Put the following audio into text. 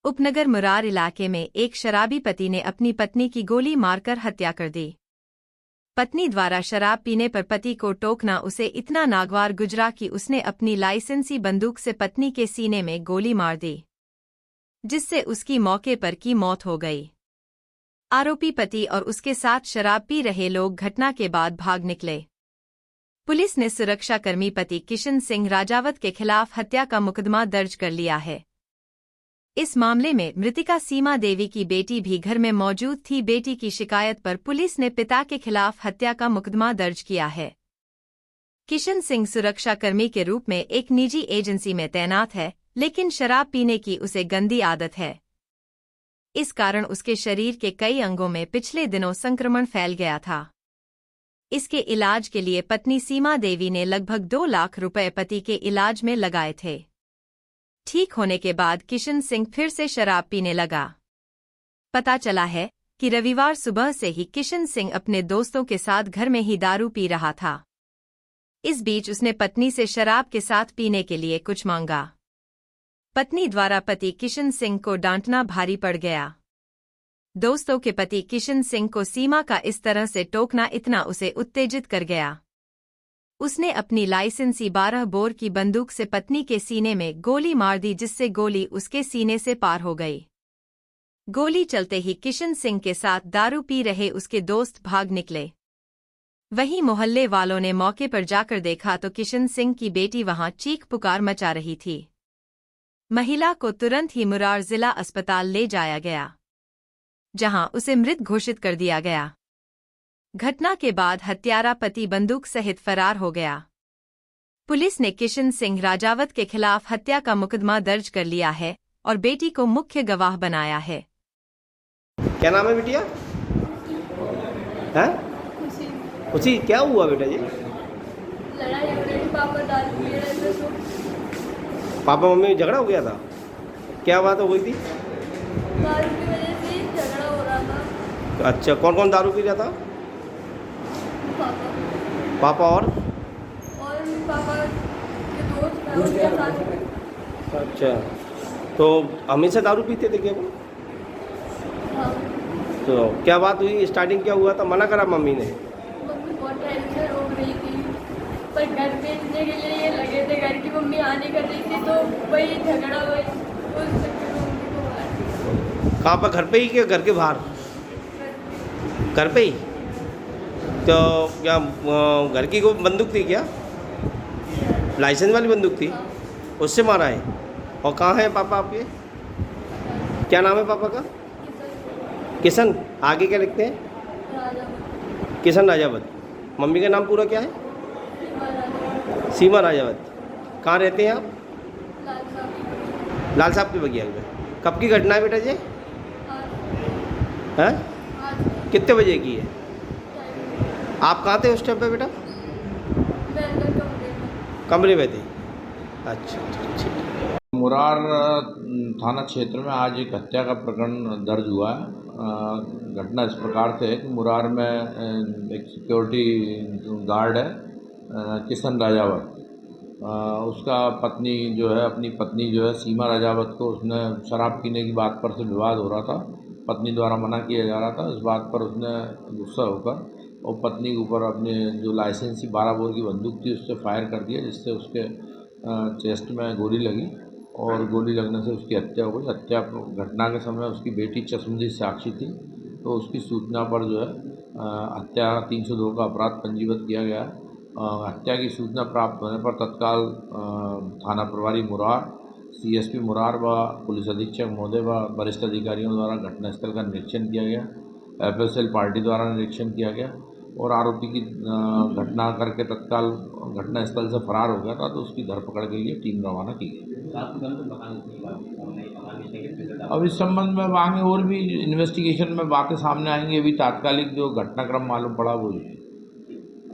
उपनगर मुरार इलाके में एक शराबी पति ने अपनी पत्नी की गोली मारकर हत्या कर दी। पत्नी द्वारा शराब पीने पर पति को टोकना उसे इतना नागवार गुजरा कि उसने अपनी लाइसेंसी बंदूक से पत्नी के सीने में गोली मार दी, जिससे उसकी मौके पर की मौत हो गई। आरोपी पति और उसके साथ शराब पी रहे लोग घटना के बाद भाग निकले। पुलिस ने सुरक्षाकर्मी पति किशन सिंह राजावत के खिलाफ हत्या का मुकदमा दर्ज कर लिया है। इस मामले में मृतिका सीमा देवी की बेटी भी घर में मौजूद थी। बेटी की शिकायत पर पुलिस ने पिता के खिलाफ हत्या का मुकदमा दर्ज किया है। किशन सिंह सुरक्षाकर्मी के रूप में एक निजी एजेंसी में तैनात है, लेकिन शराब पीने की उसे गंदी आदत है। इस कारण उसके शरीर के कई अंगों में पिछले दिनों संक्रमण फैल गया था। इसके इलाज के लिए पत्नी सीमा देवी ने लगभग 2 लाख रुपए पति के इलाज में लगाए थे। ठीक होने के बाद किशन सिंह फिर से शराब पीने लगा। पता चला है कि रविवार सुबह से ही किशन सिंह अपने दोस्तों के साथ घर में ही दारू पी रहा था। इस बीच उसने पत्नी से शराब के साथ पीने के लिए कुछ मांगा। पत्नी द्वारा पति किशन सिंह को डांटना भारी पड़ गया। दोस्तों के पति किशन सिंह को सीमा का इस तरह से टोकना इतना उसे उत्तेजित कर गया। उसने अपनी लाइसेंसी 12 बोर की बंदूक से पत्नी के सीने में गोली मार दी, जिससे गोली उसके सीने से पार हो गई। गोली चलते ही किशन सिंह के साथ दारू पी रहे उसके दोस्त भाग निकले। वहीं मोहल्ले वालों ने मौके पर जाकर देखा तो किशन सिंह की बेटी वहां चीख पुकार मचा रही थी। महिला को तुरंत ही मुरार जिला अस्पताल ले जाया गया, जहां उसे मृत घोषित कर दिया गया। घटना के बाद हत्यारा पति बंदूक सहित फरार हो गया। पुलिस ने किशन सिंह राजावत के खिलाफ हत्या का मुकदमा दर्ज कर लिया है और बेटी को मुख्य गवाह बनाया है। क्या नाम है बिटिया? हैं? खुशी, क्या हुआ बेटा जी? लड़ाई हो रही, पापा दारू पी रहे थे तो पापा मम्मी में झगड़ा हो गया था? क्या बात हो गई थी? दारू की वजह से झगड़ा हो रहा था। अच्छा, कौन कौन दारू पी रहा था? पापा और पापा के दोस्त हैं उसके साथ। अच्छा, तो हमेशा दारू पीते थे क्या वो? हाँ। तो क्या बात हुई? स्टार्टिंग क्या हुआ था? मना करा मम्मी ने? मम्मी बहुत टेंशन हो रही थी, पर घर भेजने के लिए ये लगे थे। घर की मम्मी आने कर रही थी तो वही झगड़ा हुआ, उस चक्कर में मम्मी को मार। कहाँ पर? घर पे ही क्या घर के बाहर? घर पे ही। तो क्या घर की को बंदूक थी क्या? लाइसेंस वाली बंदूक थी? उससे मारा है? और कहाँ है पापा आपके? क्या नाम है पापा का? किशन। आगे क्या लिखते हैं? किशन राजावत। मम्मी का नाम पूरा क्या है? सीमा राजावत। कहाँ रहते हैं आप? लाल साहब के बगिया में। कब की घटना है बेटा जी? हैं? कितने बजे की है? आप कहाँ थे उस टाइम पे बेटा? कमरे में थे। अच्छा, ठीक। मुरार थाना क्षेत्र में आज एक हत्या का प्रकरण दर्ज हुआ है। घटना इस प्रकार से है कि मुरार में एक सिक्योरिटी गार्ड है किशन राजावत। उसका पत्नी जो है अपनी पत्नी जो है सीमा राजावत को उसने शराब पीने की बात पर से विवाद हो रहा था। पत्नी द्वारा मना किया जा रहा था। इस बात पर उसने गुस्सा होकर और पत्नी के ऊपर अपने जो लाइसेंसी 12 बोर की बंदूक थी उससे फायर कर दिया, जिससे उसके चेस्ट में गोली लगी और गोली लगने से उसकी हत्या हो गई। हत्या घटना के समय उसकी बेटी चश्मदीद साक्षी थी, तो उसकी सूचना पर जो है हत्या 302 का अपराध पंजीबद्ध किया गया। हत्या की सूचना प्राप्त होने पर तत्काल थाना प्रभारी मुरार, CSP मुरार व पुलिस अधीक्षक महोदय व वरिष्ठ अधिकारियों द्वारा घटनास्थल का निरीक्षण किया गया। FSL पार्टी द्वारा निरीक्षण किया गया और आरोपी की घटना करके तत्काल घटनास्थल से फरार हो गया था, तो उसकी धरपकड़ के लिए टीम रवाना की गई। अब इस संबंध में आगे और भी इन्वेस्टिगेशन में बातें सामने आएंगी। अभी तात्कालिक जो घटनाक्रम मालूम पड़ा वो